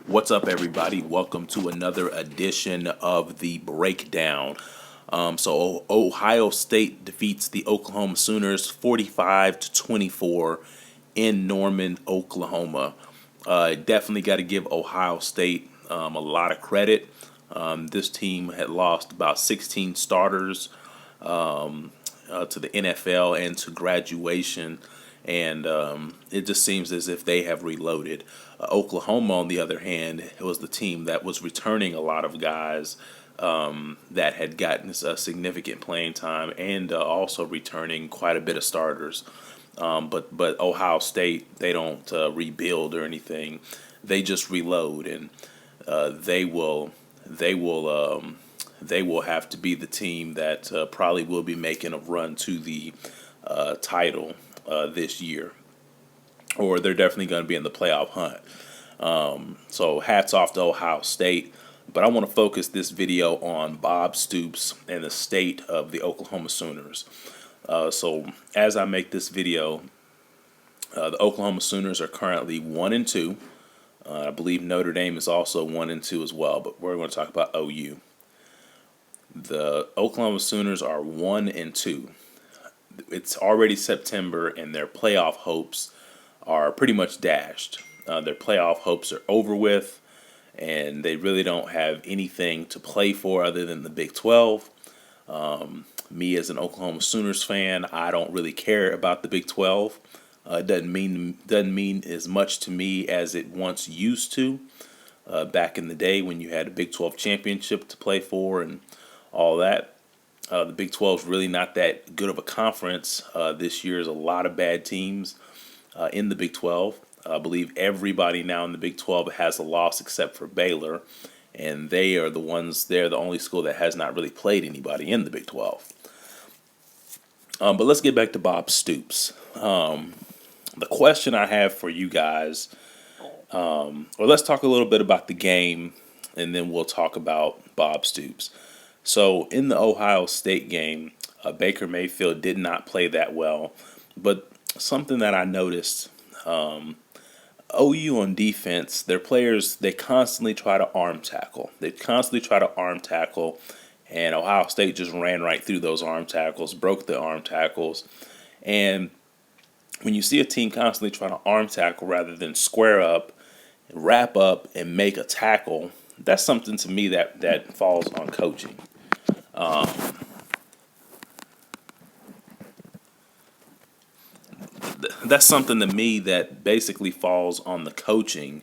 What's up, everybody? Welcome to another edition of the Breakdown. So Ohio State defeats the Oklahoma Sooners 45-24 in Norman, Oklahoma. Definitely got to give Ohio State a lot of credit. This team had lost about 16 starters to the NFL and to graduation, and it just seems as if they have reloaded. Oklahoma, on the other hand, was the team that was returning a lot of guys that had gotten a significant playing time, and also returning quite a bit of starters. But Ohio State, they don't rebuild or anything; they just reload, and they will have to be the team that probably will be making a run to the title this year, or they're definitely going to be in the playoff hunt. So hats off to Ohio State. But I want to focus this video on Bob Stoops and the state of the Oklahoma Sooners. So as I make this video, the Oklahoma Sooners are currently 1-2. I believe Notre Dame is also 1-2 as well, but we're going to talk about OU. The Oklahoma Sooners are 1-2. It's already September, and their playoff hopes are pretty much dashed. Their playoff hopes are over with, and they really don't have anything to play for other than the Big 12. Me as an Oklahoma Sooners fan, I don't really care about the Big 12. It doesn't mean as much to me as it once used to. Back in the day when you had a Big 12 championship to play for and all that. The Big 12 is really not that good of a conference. This year is a lot of bad teams in the Big 12. I believe everybody now in the Big 12 has a loss except for Baylor, and they're the only school that has not really played anybody in the Big 12. But let's get back to Bob Stoops. The question I have for you guys, or let's talk a little bit about the game, and then we'll talk about Bob Stoops. So in the Ohio State game, Baker Mayfield did not play that well, but something that I noticed, OU on defense, their players, they constantly try to arm tackle. And Ohio State just ran right through those arm tackles, broke the arm tackles. And when you see a team constantly trying to arm tackle rather than square up, wrap up, and make a tackle, that's something to me that falls on coaching. That's something to me that basically falls on the coaching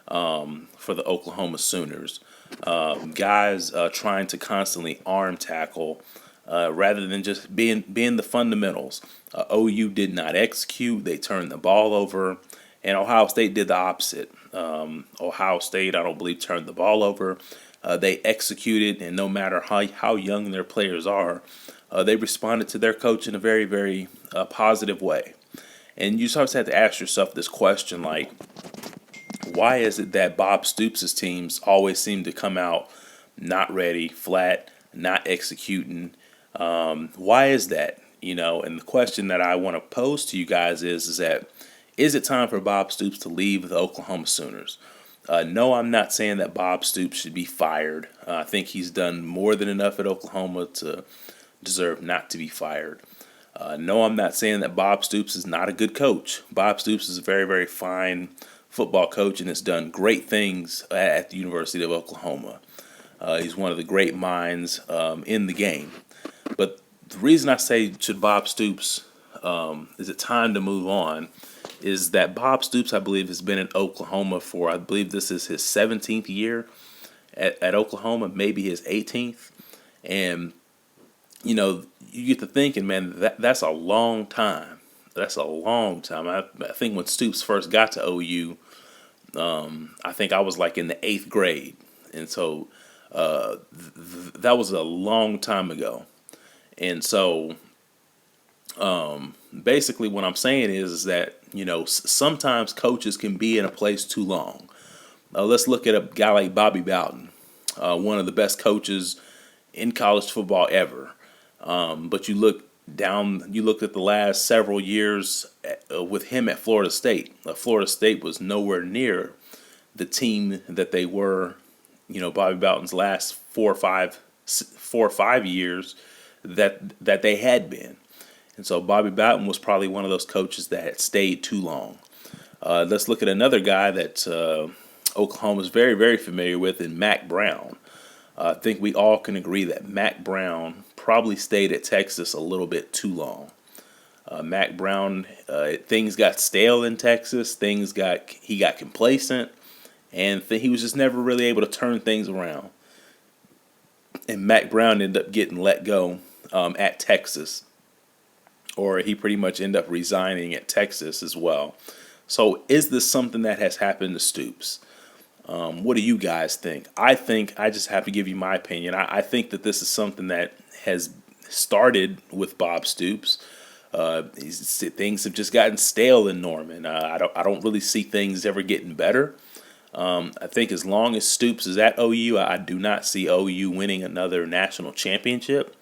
for the Oklahoma Sooners. Guys trying to constantly arm tackle rather than just being the fundamentals. OU did not execute. They turned the ball over. And Ohio State did the opposite. Ohio State, I don't believe, turned the ball over. They executed, and no matter how young their players are, they responded to their coach in a very, very positive way. And you just have to ask yourself this question, like, why is it that Bob Stoops' teams always seem to come out not ready, flat, not executing? Why is that? And the question that I want to pose to you guys is it time for Bob Stoops to leave the Oklahoma Sooners? No, I'm not saying that Bob Stoops should be fired. I think he's done more than enough at Oklahoma to deserve not to be fired. No, I'm not saying that Bob Stoops is not a good coach. Bob Stoops is a very, very fine football coach and has done great things at the University of Oklahoma. He's one of the great minds in the game. But the reason I say should Bob Stoops, is it time to move on, is that Bob Stoops, I believe, has been in Oklahoma for, I believe this is his 17th year at Oklahoma, maybe his 18th. And, you get to thinking, man, that's a long time. That's a long time. I think when Stoops first got to OU, I think I was like in the 8th grade. And so that was a long time ago. And so basically what I'm saying is that, sometimes coaches can be in a place too long. Let's look at a guy like Bobby Bowden, one of the best coaches in college football ever. But you look at the last several years with him at Florida State. Florida State was nowhere near the team that they were, Bobby Bowden's last 4 or 5 years that they had been. And so Bobby Bowden was probably one of those coaches that had stayed too long. Let's look at another guy that Oklahoma is very, very familiar with, in Mack Brown. I think we all can agree that Mack Brown probably stayed at Texas a little bit too long. Mack Brown, things got stale in Texas. He got complacent, and he was just never really able to turn things around. And Mack Brown ended up getting let go at Texas, or he pretty much ended up resigning at Texas as well. So is this something that has happened to Stoops? What do you guys think? I just have to give you my opinion. I think that this is something that has started with Bob Stoops. Things have just gotten stale in Norman. I don't really see things ever getting better. I think as long as Stoops is at OU, I do not see OU winning another national championship.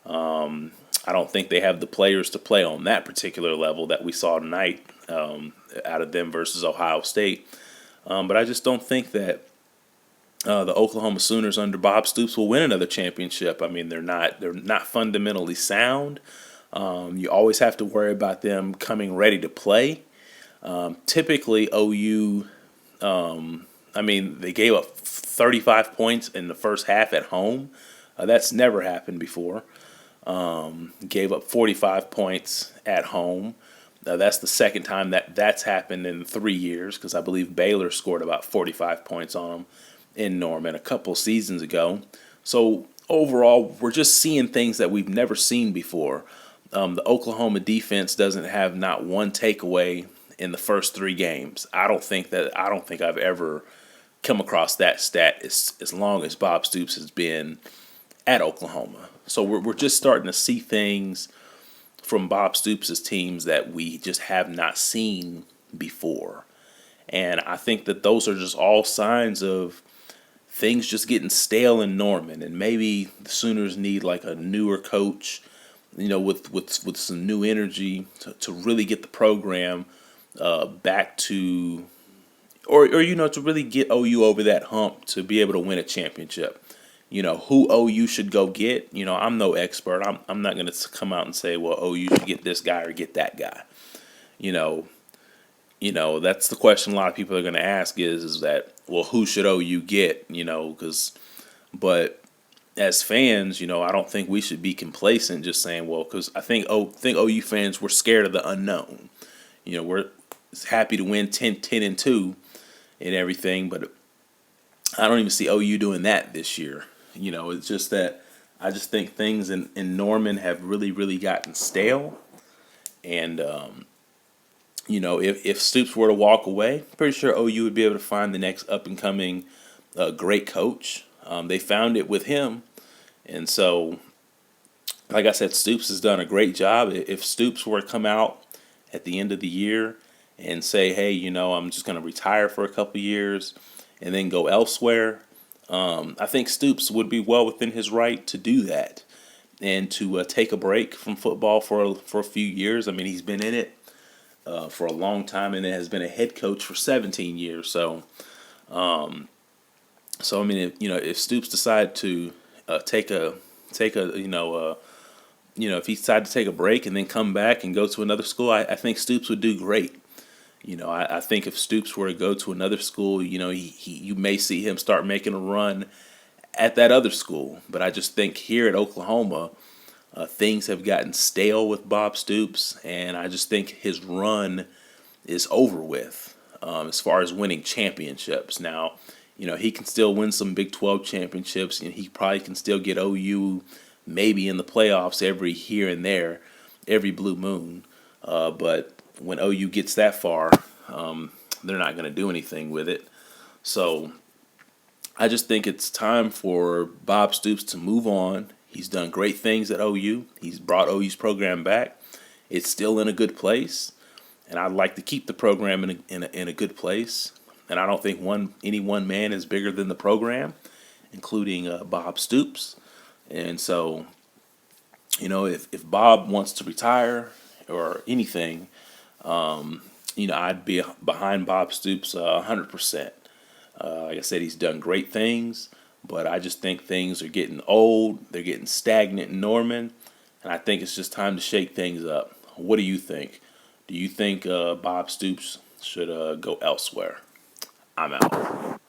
I don't think they have the players to play on that particular level that we saw tonight out of them versus Ohio State. But I just don't think that the Oklahoma Sooners under Bob Stoops will win another championship. I mean, they're not fundamentally sound. You always have to worry about them coming ready to play. Typically, OU, they gave up 35 points in the first half at home. That's never happened before. Gave up 45 points at home. That's the second time that's happened in 3 years, because I believe Baylor scored about 45 points on them in Norman a couple seasons ago. So overall, we're just seeing things that we've never seen before. The Oklahoma defense doesn't have not one takeaway in the first 3 games. I don't think I've ever come across that stat as long as Bob Stoops has been at Oklahoma. So we're just starting to see things from Bob Stoops' teams that we just have not seen before. And I think that those are just all signs of things just getting stale in Norman. And maybe the Sooners need like a newer coach, with some new energy to really get the program back to, or to really get OU over that hump to be able to win a championship. Who OU should go get. I'm no expert. I'm not going to come out and say, well, OU should get this guy or get that guy. That's the question a lot of people are going to ask is that, well, who should OU get? But as fans, I don't think we should be complacent just saying, well, because I think OU fans were scared of the unknown. We're happy to win 10-2 and everything, but I don't even see OU doing that this year. It's just that I just think things in Norman have really, really gotten stale. And, if Stoops were to walk away, pretty sure OU would be able to find the next up-and-coming great coach. They found it with him. And so, like I said, Stoops has done a great job. If Stoops were to come out at the end of the year and say, hey, I'm just going to retire for a couple years and then go elsewhere, I think Stoops would be well within his right to do that and to take a break from football for a few years. I mean, he's been in it for a long time and has been a head coach for 17 years. So, if Stoops decided to if he decided to take a break and then come back and go to another school, I think Stoops would do great. I think if Stoops were to go to another school, you may see him start making a run at that other school. But I just think here at Oklahoma, things have gotten stale with Bob Stoops, and I just think his run is over with as far as winning championships. Now, he can still win some Big 12 championships, and he probably can still get OU maybe in the playoffs every here and there, every blue moon. But when OU gets that far, they're not going to do anything with it. So I just think it's time for Bob Stoops to move on. He's done great things at OU. He's brought OU's program back. It's still in a good place, and I'd like to keep the program in a good place. And I don't think any one man is bigger than the program, including Bob Stoops. And so, if Bob wants to retire or anything, I'd be behind Bob Stoops 100%. Like I said, he's done great things, but I just think things are getting old. They're getting stagnant in Norman, and I think it's just time to shake things up. What do you think? Do you think Bob Stoops should go elsewhere? I'm out.